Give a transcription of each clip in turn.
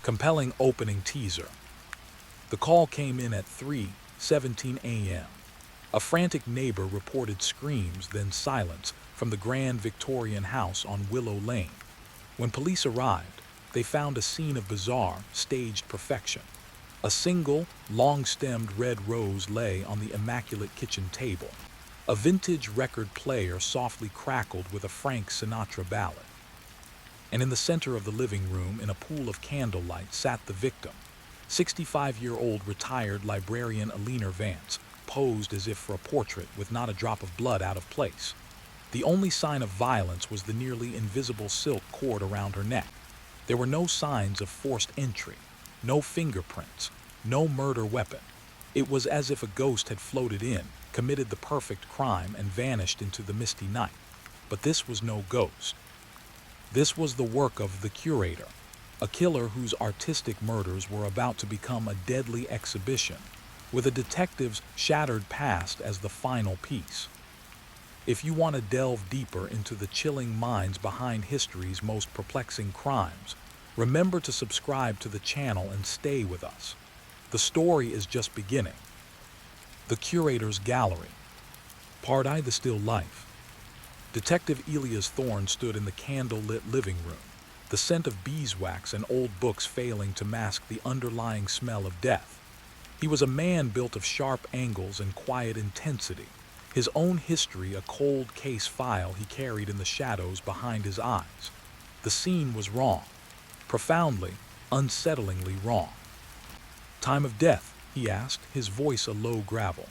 Compelling opening teaser. The call came in at 3:17 a.m. A frantic neighbor reported screams, then silence from the grand Victorian house on Willow Lane. When police arrived, they found a scene of bizarre, staged perfection. A single, long-stemmed red rose lay on the immaculate kitchen table. A vintage record player softly crackled with a Frank Sinatra ballad. And in the center of the living room, in a pool of candlelight, sat the victim, 65-year-old retired librarian Alina Vance, posed as if for a portrait with not a drop of blood out of place. The only sign of violence was the nearly invisible silk cord around her neck. There were no signs of forced entry, no fingerprints, no murder weapon. It was as if a ghost had floated in, committed the perfect crime, and vanished into the misty night. But this was no ghost. This was the work of the curator, a killer whose artistic murders were about to become a deadly exhibition, with a detective's shattered past as the final piece. If you want to delve deeper into the chilling minds behind history's most perplexing crimes, remember to subscribe to the channel and stay with us. The story is just beginning. The Curator's Gallery. Part I, the Still Life. Detective Elias Thorne stood in the candle-lit living room, the scent of beeswax and old books failing to mask the underlying smell of death. He was a man built of sharp angles and quiet intensity, his own history a cold case file he carried in the shadows behind his eyes. The scene was wrong, profoundly, unsettlingly wrong. Time of death, he asked, his voice a low gravel.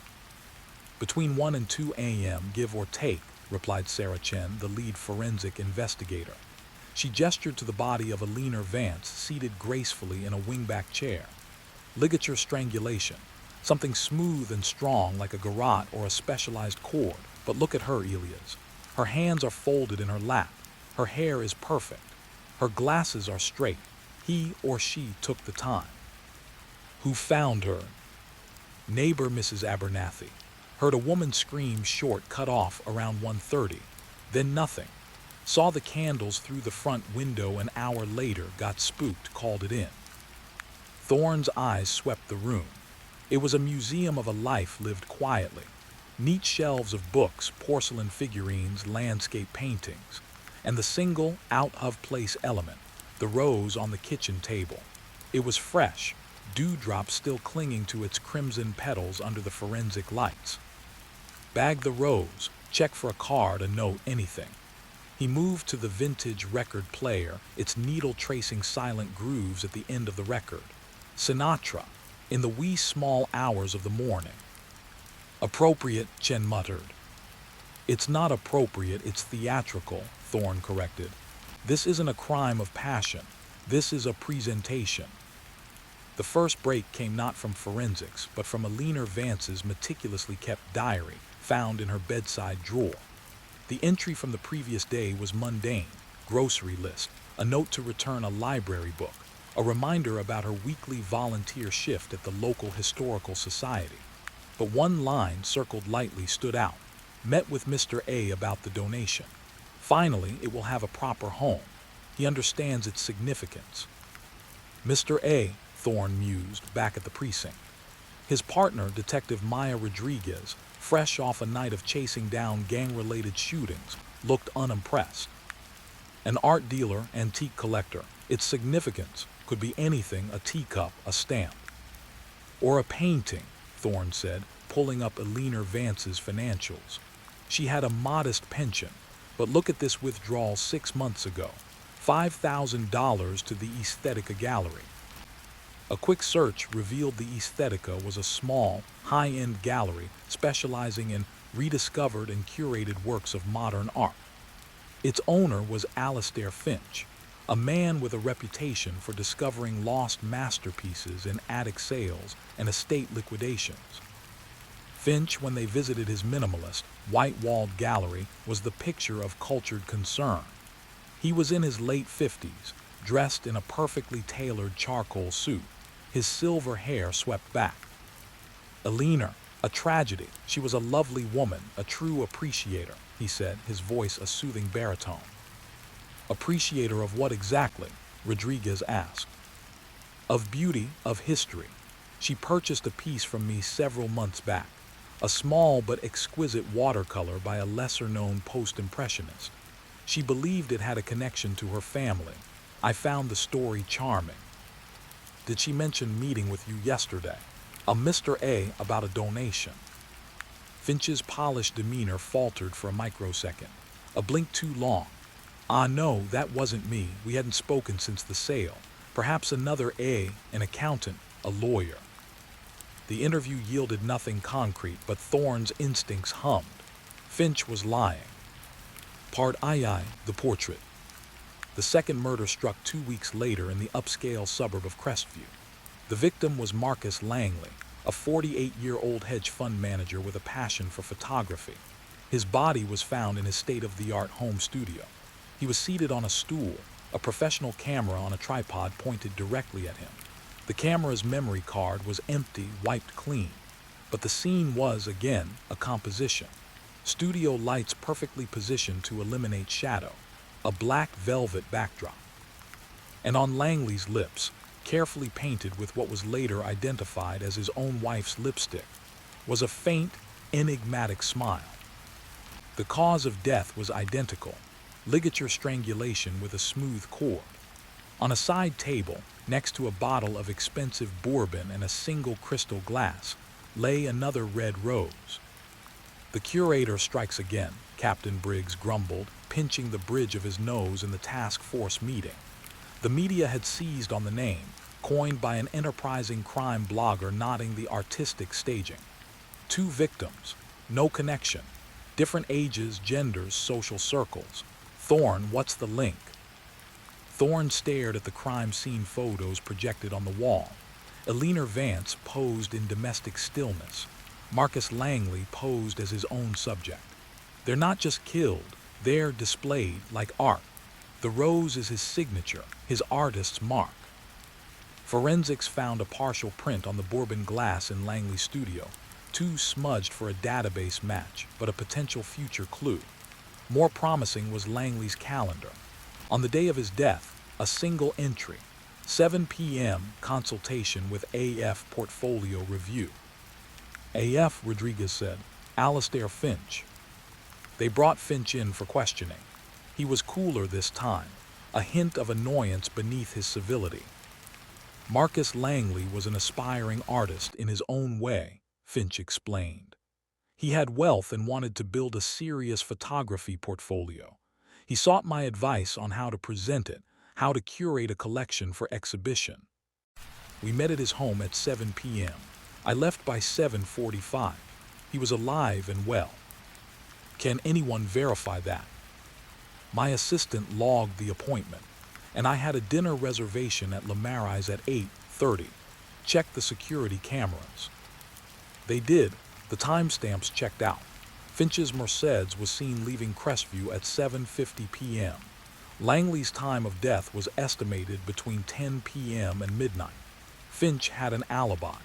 Between 1 and 2 a.m., give or take, replied Sarah Chen, the lead forensic investigator. She gestured to the body of Alina Vance, seated gracefully in a wingback chair. Ligature strangulation, something smooth and strong like a garrote or a specialized cord. But look at her, Elias. Her hands are folded in her lap. Her hair is perfect. Her glasses are straight. He or she took the time. Who found her? Neighbor Mrs. Abernathy. Heard a woman scream short, cut off around 1:30. Then nothing. Saw the candles through the front window an hour later, got spooked, called it in. Thorne's eyes swept the room. It was a museum of a life lived quietly. Neat shelves of books, porcelain figurines, landscape paintings, and the single out-of-place element, the rose on the kitchen table. It was fresh, dewdrops still clinging to its crimson petals under the forensic lights. Bag the rose, check for a card, a note, anything. He moved to the vintage record player, its needle tracing silent grooves at the end of the record. Sinatra, in the wee small hours of the morning. Appropriate, Chen muttered. It's not appropriate, it's theatrical, Thorne corrected. This isn't a crime of passion. This is a presentation. The first break came not from forensics, but from Alina Vance's meticulously kept diary, found in her bedside drawer. The entry from the previous day was mundane: grocery list, a note to return a library book, a reminder about her weekly volunteer shift at the local historical society. But one line circled lightly stood out: met with Mr. A about the donation. Finally, it will have a proper home. He understands its significance. Mr. A, Thorne mused, back at the precinct. His partner, Detective Maya Rodriguez, fresh off a night of chasing down gang-related shootings, looked unimpressed. An art dealer, antique collector. Its significance could be anything: a teacup, a stamp. Or a painting, Thorne said, pulling up Alina Vance's financials. She had a modest pension, but look at this withdrawal 6 months ago. $5,000 to the Aesthetica Gallery. A quick search revealed the Aesthetica was a small, high-end gallery specializing in rediscovered and curated works of modern art. Its owner was Alastair Finch, a man with a reputation for discovering lost masterpieces in attic sales and estate liquidations. Finch, when they visited his minimalist, white-walled gallery, was the picture of cultured concern. He was in his late 50s, dressed in a perfectly tailored charcoal suit, his silver hair swept back. Alina, a tragedy. She was a lovely woman, a true appreciator, he said, his voice a soothing baritone. Appreciator of what exactly? Rodriguez asked. Of beauty, of history. She purchased a piece from me several months back, a small but exquisite watercolor by a lesser-known post-impressionist. She believed it had a connection to her family. I found the story charming. Did she mention meeting with you yesterday? A Mr. A about a donation. Finch's polished demeanor faltered for a microsecond, a blink too long. Ah, no, that wasn't me. We hadn't spoken since the sale. Perhaps another A, an accountant, a lawyer. The interview yielded nothing concrete, but Thorne's instincts hummed. Finch was lying. Part II, the portrait. The second murder struck 2 weeks later in the upscale suburb of Crestview. The victim was Marcus Langley, a 48-year-old hedge fund manager with a passion for photography. His body was found in his state-of-the-art home studio. He was seated on a stool, a professional camera on a tripod pointed directly at him. The camera's memory card was empty, wiped clean, but the scene was, again, a composition. Studio lights perfectly positioned to eliminate shadow, a black velvet backdrop. And on Langley's lips, carefully painted with what was later identified as his own wife's lipstick, was a faint, enigmatic smile. The cause of death was identical, ligature strangulation with a smooth cord. On a side table, next to a bottle of expensive bourbon and a single crystal glass, lay another red rose. The curator strikes again, Captain Briggs grumbled, pinching the bridge of his nose in the task force meeting. The media had seized on the name, coined by an enterprising crime blogger nodding the artistic staging. 2 victims, no connection, different ages, genders, social circles. Thorne, what's the link? Thorne stared at the crime scene photos projected on the wall. Eleanor Vance posed in domestic stillness. Marcus Langley posed as his own subject. They're not just killed, they're displayed like art. The rose is his signature, his artist's mark. Forensics found a partial print on the bourbon glass in Langley's studio, too smudged for a database match, but a potential future clue. More promising was Langley's calendar. On the day of his death, a single entry, 7 p.m. consultation with AF portfolio review. AF, Rodriguez said, Alastair Finch. They brought Finch in for questioning. He was cooler this time, a hint of annoyance beneath his civility. Marcus Langley was an aspiring artist in his own way, Finch explained. He had wealth and wanted to build a serious photography portfolio. He sought my advice on how to present it, how to curate a collection for exhibition. We met at his home at 7 p.m. I left by 7:45. He was alive and well. Can anyone verify that? My assistant logged the appointment, and I had a dinner reservation at Lamari's at 8:30. Check the security cameras. They did. The timestamps checked out. Finch's Mercedes was seen leaving Crestview at 7:50 p.m. Langley's time of death was estimated between 10 p.m. and midnight. Finch had an alibi.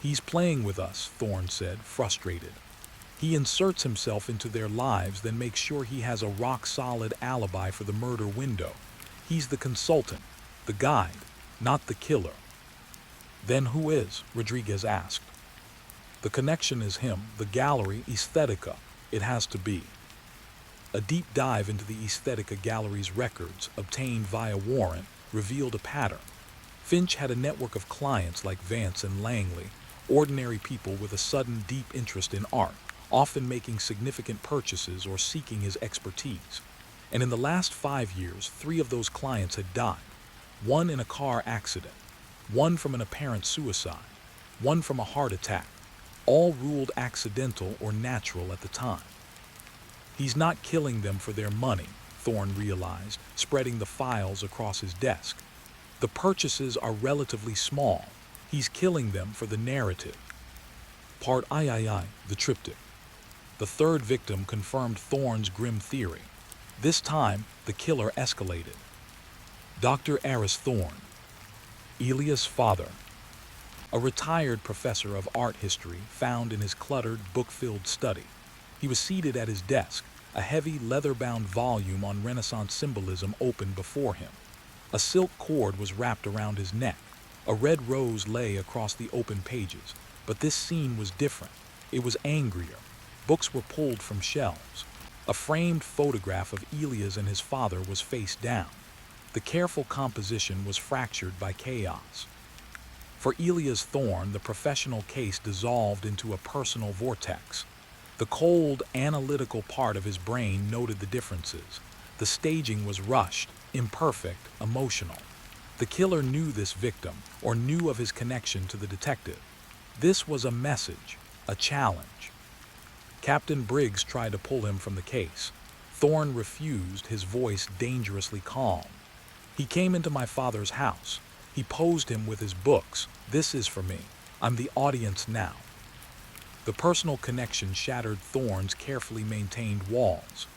He's playing with us, Thorne said, frustrated. He inserts himself into their lives, then makes sure he has a rock-solid alibi for the murder window. He's the consultant, the guide, not the killer. Then who is? Rodriguez asked. The connection is him, the gallery, Aesthetica. It has to be. A deep dive into the Aesthetica gallery's records, obtained via warrant, revealed a pattern. Finch had a network of clients like Vance and Langley, ordinary people with a sudden deep interest in art, often making significant purchases or seeking his expertise. And in the last 5 years, 3 of those clients had died. 1 in a car accident, 1 from an apparent suicide, 1 from a heart attack, all ruled accidental or natural at the time. He's not killing them for their money, Thorne realized, spreading the files across his desk. The purchases are relatively small. He's killing them for the narrative. Part III, the triptych. The third victim confirmed Thorne's grim theory. This time, the killer escalated. Dr. Aris Thorne, Elia's father, a retired professor of art history found in his cluttered, book-filled study. He was seated at his desk, a heavy, leather-bound volume on Renaissance symbolism open before him. A silk cord was wrapped around his neck. A red rose lay across the open pages, but this scene was different. It was angrier. Books were pulled from shelves. A framed photograph of Elias and his father was face down. The careful composition was fractured by chaos. For Elias Thorne, the professional case dissolved into a personal vortex. The cold, analytical part of his brain noted the differences. The staging was rushed, imperfect, emotional. The killer knew this victim, or knew of his connection to the detective. This was a message, a challenge. Captain Briggs tried to pull him from the case. Thorne refused, his voice dangerously calm. He came into my father's house. He posed him with his books. This is for me. I'm the audience now. The personal connection shattered Thorne's carefully maintained walls.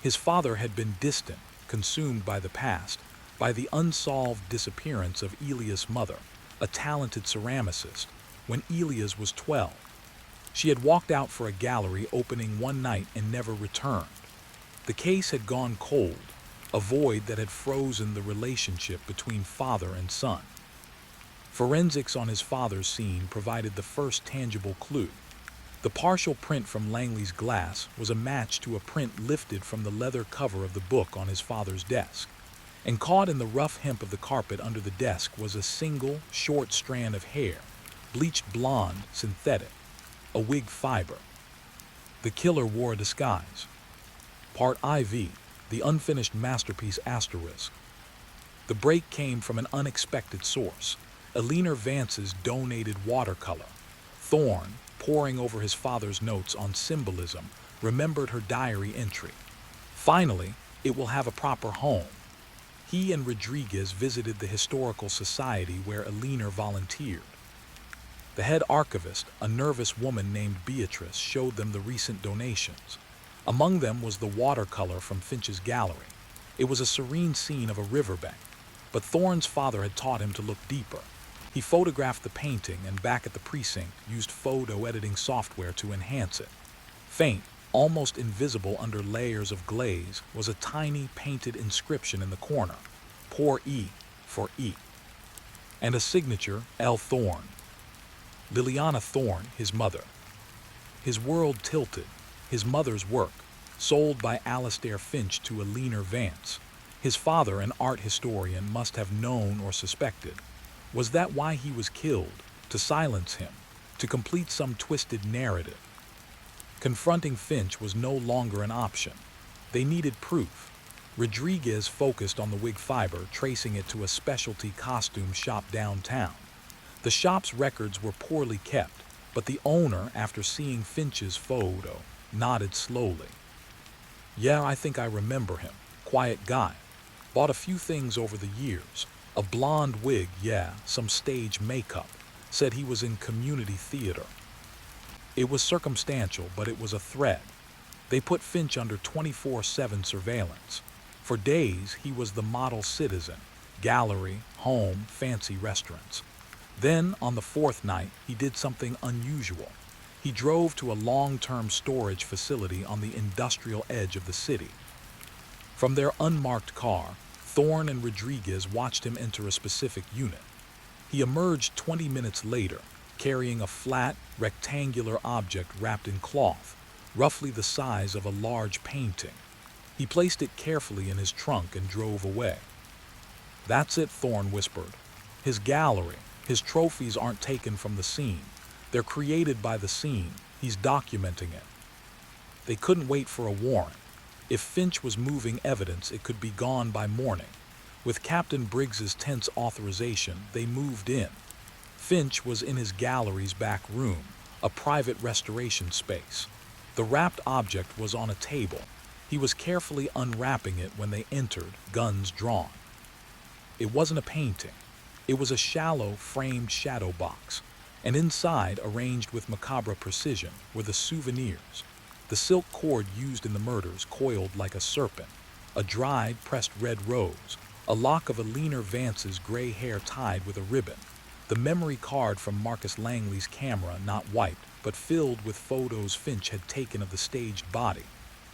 His father had been distant, consumed by the past, by the unsolved disappearance of Elias' mother, a talented ceramicist, when Elias was 12. She had walked out for a gallery opening one night and never returned. The case had gone cold, a void that had frozen the relationship between father and son. Forensics on his father's scene provided the first tangible clue. The partial print from Langley's glass was a match to a print lifted from the leather cover of the book on his father's desk. And caught in the rough hemp of the carpet under the desk was a single, short strand of hair, bleached blonde, synthetic, a wig fiber. The killer wore a disguise. Part IV, the unfinished masterpiece asterisk. The break came from an unexpected source. Eleanor Vance's donated watercolor. Thorne, poring over his father's notes on symbolism, remembered her diary entry. Finally, it will have a proper home. He and Rodriguez visited the historical society where Eleanor volunteered. The head archivist, a nervous woman named Beatrice, showed them the recent donations. Among them was the watercolor from Finch's gallery. It was a serene scene of a riverbank, but Thorne's father had taught him to look deeper. He photographed the painting and back at the precinct used photo editing software to enhance it. Faint, almost invisible under layers of glaze, was a tiny painted inscription in the corner, Poor E for E, and a signature, L. Thorne. Liliana Thorne, his mother. His world tilted. His mother's work, sold by Alastair Finch to Eleanor Vance. His father, an art historian, must have known or suspected. Was that why he was killed? To silence him? To complete some twisted narrative? Confronting Finch was no longer an option. They needed proof. Rodriguez focused on the wig fiber, tracing it to a specialty costume shop downtown. The shop's records were poorly kept, but the owner, after seeing Finch's photo, nodded slowly. Yeah, I think I remember him. Quiet guy. Bought a few things over the years. A blonde wig, yeah, some stage makeup. Said he was in community theater. It was circumstantial, but it was a thread. They put Finch under 24/7 surveillance. For days, he was the model citizen. Gallery, home, fancy restaurants. Then, on the fourth night, he did something unusual. He drove to a long-term storage facility on the industrial edge of the city. From their unmarked car, Thorne and Rodriguez watched him enter a specific unit. He emerged 20 minutes later, carrying a flat, rectangular object wrapped in cloth, roughly the size of a large painting. He placed it carefully in his trunk and drove away. That's it, Thorne whispered. His gallery, his trophies aren't taken from the scene. They're created by the scene. He's documenting it. They couldn't wait for a warrant. If Finch was moving evidence, it could be gone by morning. With Captain Briggs's tense authorization, they moved in. Finch was in his gallery's back room, a private restoration space. The wrapped object was on a table. He was carefully unwrapping it when they entered, guns drawn. It wasn't a painting. It was a shallow, framed shadow box, and inside, arranged with macabre precision, were the souvenirs. The silk cord used in the murders coiled like a serpent, a dried, pressed red rose, a lock of Eleanor Vance's gray hair tied with a ribbon, the memory card from Marcus Langley's camera not wiped, but filled with photos Finch had taken of the staged body,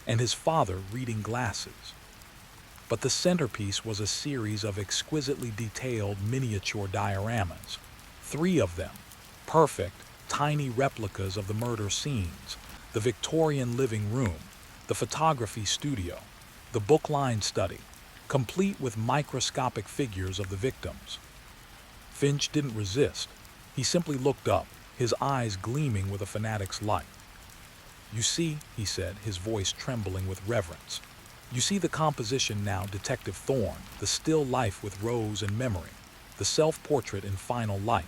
and his father reading glasses. but the centerpiece was a series of exquisitely detailed miniature dioramas. 3 of them, perfect, tiny replicas of the murder scenes, the Victorian living room, the photography studio, the book-lined study, complete with microscopic figures of the victims. Finch didn't resist. He simply looked up, his eyes gleaming with a fanatic's light. "You see," he said, his voice trembling with reverence. "You see the composition now, Detective Thorne, the still life with Rose and memory, the self-portrait in final light,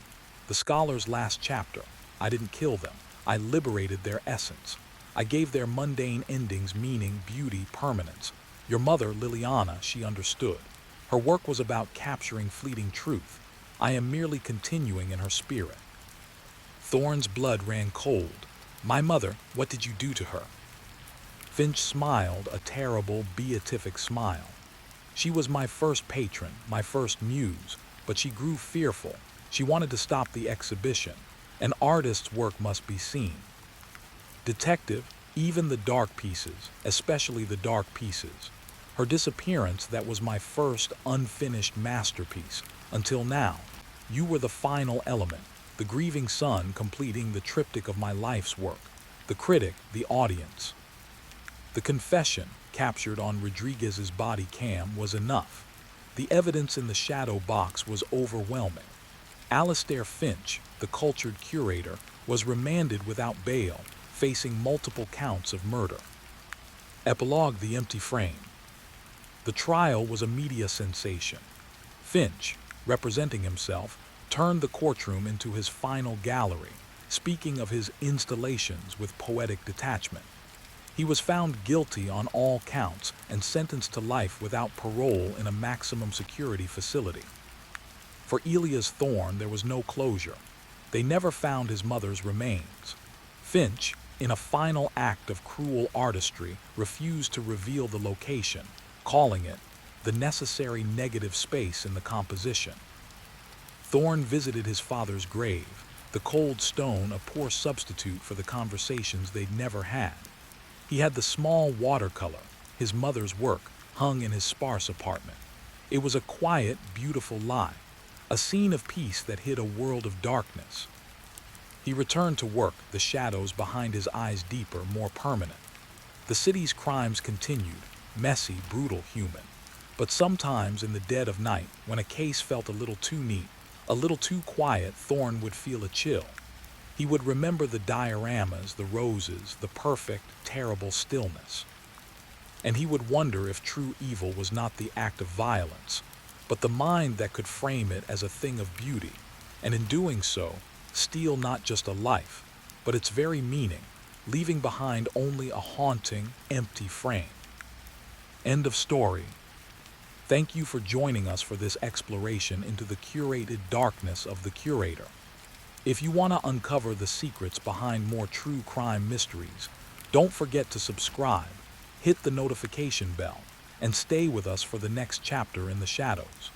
the scholar's last chapter. I didn't kill them. I liberated their essence. I gave their mundane endings meaning, beauty, permanence. Your mother, Liliana, she understood. Her work was about capturing fleeting truth. I am merely continuing in her spirit." Thorne's blood ran cold. "My mother, what did you do to her?" Finch smiled, a terrible, beatific smile. "She was my first patron, my first muse, but she grew fearful. She wanted to stop the exhibition. An artist's work must be seen. Detective, even the dark pieces, especially the dark pieces. Her disappearance, that was my first unfinished masterpiece. Until now, you were the final element, the grieving son completing the triptych of my life's work, the critic, the audience." The confession, captured on Rodriguez's body cam, was enough. The evidence in the shadow box was overwhelming. Alastair Finch, the cultured curator, was remanded without bail, facing multiple counts of murder. Epilogue: the empty frame. The trial was a media sensation. Finch, representing himself, turned the courtroom into his final gallery, speaking of his installations with poetic detachment. He was found guilty on all counts and sentenced to life without parole in a maximum security facility. For Elias Thorne, there was no closure. They never found his mother's remains. Finch, in a final act of cruel artistry, refused to reveal the location, calling it the necessary negative space in the composition. Thorne visited his father's grave, the cold stone a poor substitute for the conversations they'd never had. He had the small watercolor, his mother's work, hung in his sparse apartment. It was a quiet, beautiful lie, a scene of peace that hid a world of darkness. He returned to work, the shadows behind his eyes deeper, more permanent. The city's crimes continued, messy, brutal, human. But sometimes in the dead of night, when a case felt a little too neat, a little too quiet, Thorne would feel a chill. He would remember the dioramas, the roses, the perfect, terrible stillness. And he would wonder if true evil was not the act of violence, but the mind that could frame it as a thing of beauty, and in doing so, steal not just a life, but its very meaning, leaving behind only a haunting, empty frame. End of story. Thank you for joining us for this exploration into the curated darkness of the curator. If you want to uncover the secrets behind more true crime mysteries, don't forget to subscribe, hit the notification bell, and stay with us for the next chapter in the shadows.